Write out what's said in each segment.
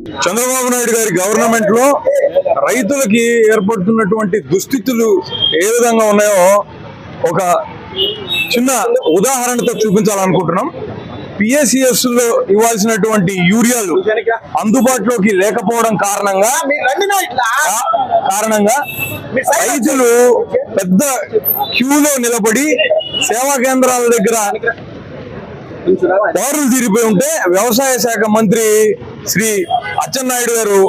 చంద్రబాబు నాయుడు గారి గవర్నమెంట్ లో రైతులకి ఏర్పడుతున్నటువంటి దుస్థితులు ఏ విధంగా ఉన్నాయో ఒక చిన్న ఉదాహరణతో చూపించాలనుకుంటున్నాం. పిఎస్సిఎస్ లో ఇవ్వాల్సినటువంటి యూరియాలు అందుబాటులోకి లేకపోవడం కారణంగా రైతులు పెద్ద క్యూలో నిలబడి సేవా కేంద్రాల దగ్గర దారులు తీరిపోయి ఉంటే వ్యవసాయ శాఖ మంత్రి శ్రీ అచ్చెన్నాయుడు గారు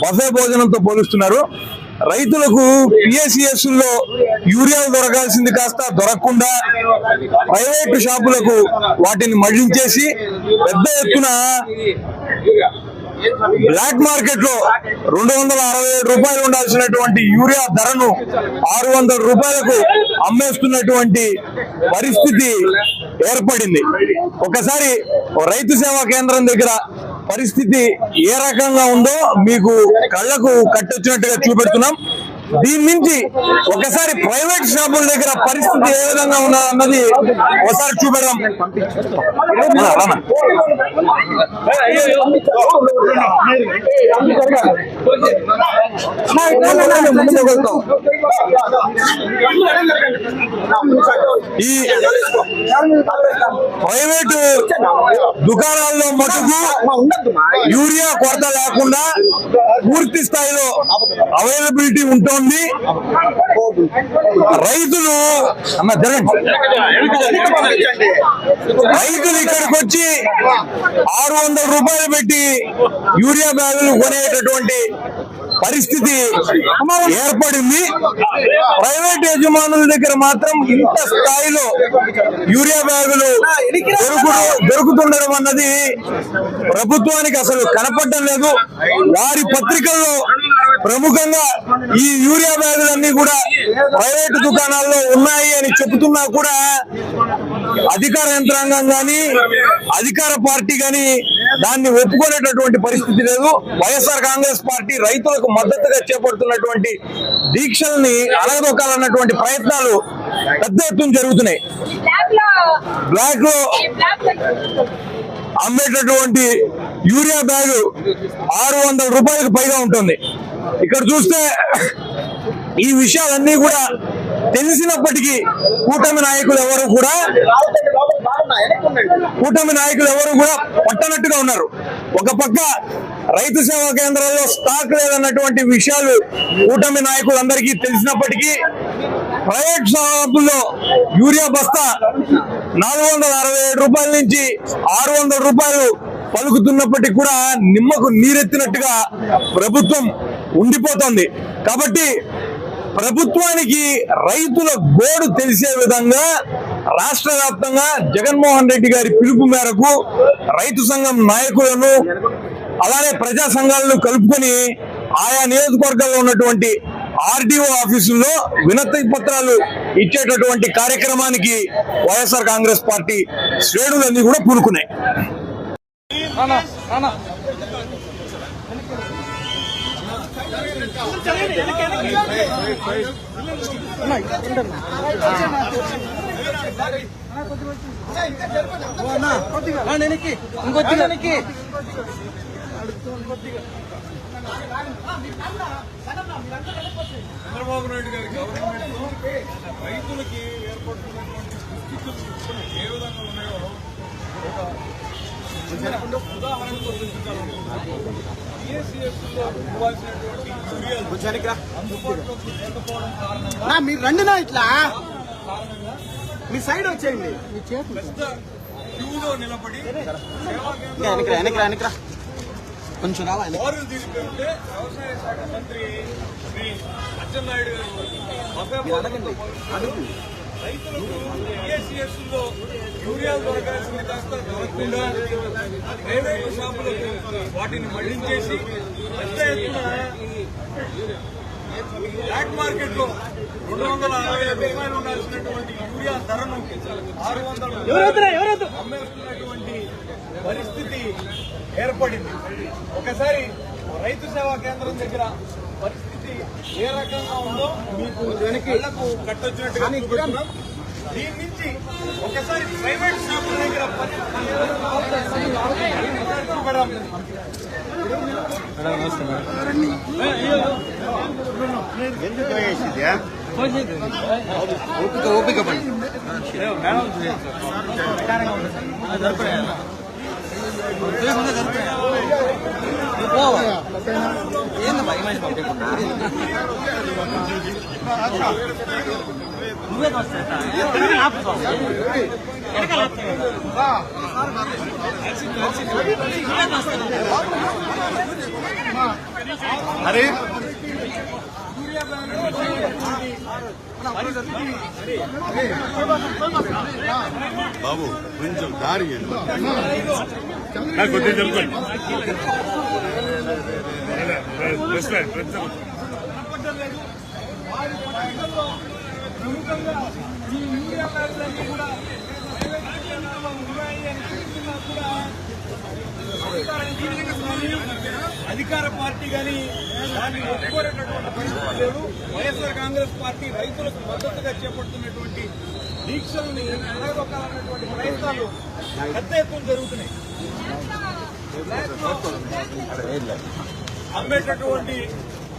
బఫే భోజనంతో పోలుస్తున్నారు. రైతులకు పిఎస్సిఎస్ లో యూరియాలు దొరకాల్సింది కాస్త దొరకకుండా ప్రైవేటు షాపులకు వాటిని మళ్లించేసి పెద్ద ఎత్తున బ్లాక్ మార్కెట్ లో 267 రూపాయలు ఉండాల్సినటువంటి యూరియా ధరను 600 రూపాయలకు అమ్మేస్తున్నటువంటి పరిస్థితి ఏర్పడింది. ఒకసారి రైతు సేవా కేంద్రం దగ్గర పరిస్థితి ఏ రకంగా ఉందో మీకు కళ్లకు కట్టొచ్చినట్టుగా చూపెడుతున్నాం. దీని నుంచి ఒకసారి ప్రైవేట్ షాపుల దగ్గర పరిస్థితి ఏ విధంగా ఉన్నా అన్నది ఒకసారి చూపెడదాం. ఈ ప్రైవేటు దుకాణాల్లో మటుకు యూరియా కొరత లేకుండా పూర్తి స్థాయిలో అవైలబిలిటీ ఉంటుంది. రైతులు ఇక్కడికి వచ్చి 600 రూపాయలు పెట్టి యూరియా బ్యాగులు కొనేటటువంటి పరిస్థితి ఏర్పడింది. ప్రైవేట్ యజమానుల దగ్గర మాత్రం ఇంత స్థాయిలో యూరియా బ్యాగులు దొరుకుతుండడం అన్నది ప్రభుత్వానికి అసలు కనపడడం లేదు. వారి పత్రికల్లో ప్రముఖంగా ఈ యూరియా బ్యాగులన్నీ కూడా ప్రైవేటు దుకాణాల్లో ఉన్నాయి అని చెబుతున్నా కూడా అధికార యంత్రాంగం గాని అధికార పార్టీ గాని దాన్ని ఒప్పుకునేటటువంటి పరిస్థితి లేదు. వైఎస్ఆర్ కాంగ్రెస్ పార్టీ రైతులకు మద్దతుగా చేపడుతున్నటువంటి దీక్షల్ని అలగదొక్కాలన్నటువంటి ప్రయత్నాలు పెద్ద ఎత్తున జరుగుతున్నాయి. బ్లాక్ లో అమ్మేటటువంటి యూరియా బ్యాగు 600 రూపాయలకు పైగా ఉంటుంది. ఇక్కడ చూస్తే ఈ విషయాలన్నీ కూడా తెలిసినప్పటికీ కూటమి నాయకులు ఎవరు కూడా పట్టనట్టుగా ఉన్నారు. ఒక పక్క రైతు సేవా కేంద్రాల్లో స్టాక్ లేదన్నటువంటి విషయాలు కూటమి నాయకులందరికీ తెలిసినప్పటికీ ప్రైవేట్ షాపుల్లో యూరియా బస్తా 467 రూపాయల నుంచి 600 రూపాయలు పలుకుతున్నప్పటికీ కూడా నిమ్మకు నీరెత్తినట్టుగా ప్రభుత్వం ఉండిపోతుంది. కాబట్టి ప్రభుత్వానికి రైతుల గోడు తెలిసే విధంగా రాష్ట్ర వ్యాప్తంగా జగన్మోహన్ రెడ్డి గారి పిలుపు మేరకు రైతు సంఘం నాయకులను అలానే ప్రజా సంఘాలను కలుపుకొని ఆయా నియోజకవర్గాల్లో ఉన్నటువంటి ఆర్డీఓ ఆఫీసుల్లో వినతి పత్రాలు ఇచ్చేటటువంటి కార్యక్రమానికి వైఎస్ఆర్ కాంగ్రెస్ పార్టీ శ్రేణులన్నీ కూడా పూనుకున్నాయి. చంద్రబాబు నాయుడు గారి గవర్నమెంట్ రైతులకి ఏర్పడుతున్నటువంటి దుస్థితులు ఏ విధంగా ఉన్నాయో ఒక ఉదాహరణతో అందుబాటులోకి లేకపోవడం కారణంగా మీరు రండి నా ఇట్లా మీ సైడ్ వచ్చేయండి. పెద్ద క్యూలో నిలబడి కొంచెం దారులు తీరిపోయి ఉంటే వ్యవసాయ శాఖ మంత్రి శ్రీ అచ్చెన్నాయుడు గారు రైతులకు పిఎస్సిఎస్ లో యూరియాలు దొరకాల్సింది కాస్త దొరకకుండా ప్రైవేటు షాపులకు వాటిని మళ్లించేసి పెద్ద ఎత్తున బ్లాక్ మార్కెట్ లో 267 రూపాయలు ఉండాల్సినటువంటి యూరియా ధరను 600 అమ్మేస్తున్నటువంటి పరిస్థితి ఏర్పడింది. ఒకసారి రైతు సేవా కేంద్రం దగ్గర పరిస్థితి ఏ రకంగా ఉందో మీకు కళ్లకు కట్టొచ్చినట్టుగా చూపెడుతున్నాం. దీని నుంచి ఒకసారి ప్రైవేట్ షాపుల దగ్గర పరిస్థితి ఎందుకు వేసింది ఓపిక పని అరే బాబు కొంచెం దారి కొద్దిగా తెలుపండి. అధికార పార్టీ కానీ దాన్ని ఒప్పుకోలేనటువంటి పరిస్థితి లేదు. వైఎస్ఆర్ కాంగ్రెస్ పార్టీ రైతులకు మద్దతుగా చేపడుతున్నటువంటి దీక్షల్ని నిలదొక్కాలన్నటువంటి ప్రయత్నాలు పెద్ద ఎత్తున జరుగుతున్నాయి. అమ్మేటటువంటి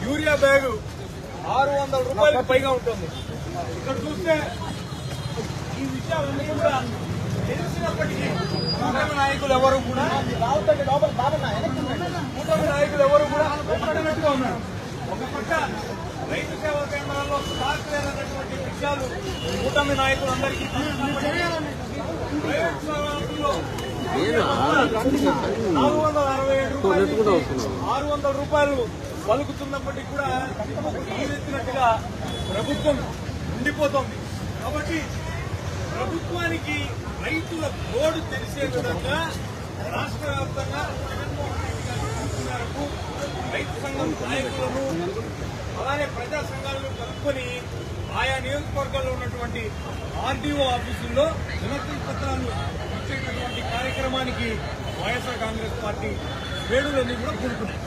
యూరియా బ్యాగు 600 రూపాయలకు పైగా ఉంటుంది. ఇక్కడ చూస్తే ఈ విషయాలన్నీ కూడా తెలిసినప్పటికీ కూటమి నాయకులు ఎవరు కూడా ఒక్కడినట్టుగా ఉన్నారు. ఒక పక్క రైతు సేవా కేంద్రాల్లో స్టాక్ లేనటువంటి విషయాలు కూటమి నాయకులందరికీ ప్రైవేట్ సంస్థల్లో 600 రూపాయలు పలుకుతున్నప్పటికీ కూడా ఈరెత్తినట్టుగా ప్రభుత్వం ఉండిపోతోంది. కాబట్టి ప్రభుత్వానికి రైతుల గోడు తెలిసే విధంగా రాష్ట్ర వ్యాప్తంగా జగన్మోహన్ రెడ్డి గారి పిలుపు మేరకు రైతు సంఘం నాయకులను అలానే ప్రజా సంఘాలను కలుపుకొని ఆయా నియోజకవర్గాల్లో ఉన్నటువంటి ఆర్డీఓ ఆఫీసుల్లో వినతి పత్రాలు ఇచ్చేటటువంటి కార్యక్రమానికి వైఎస్ఆర్ కాంగ్రెస్ పార్టీ వేడులన్నీ కూడా కూడుకున్నాయి.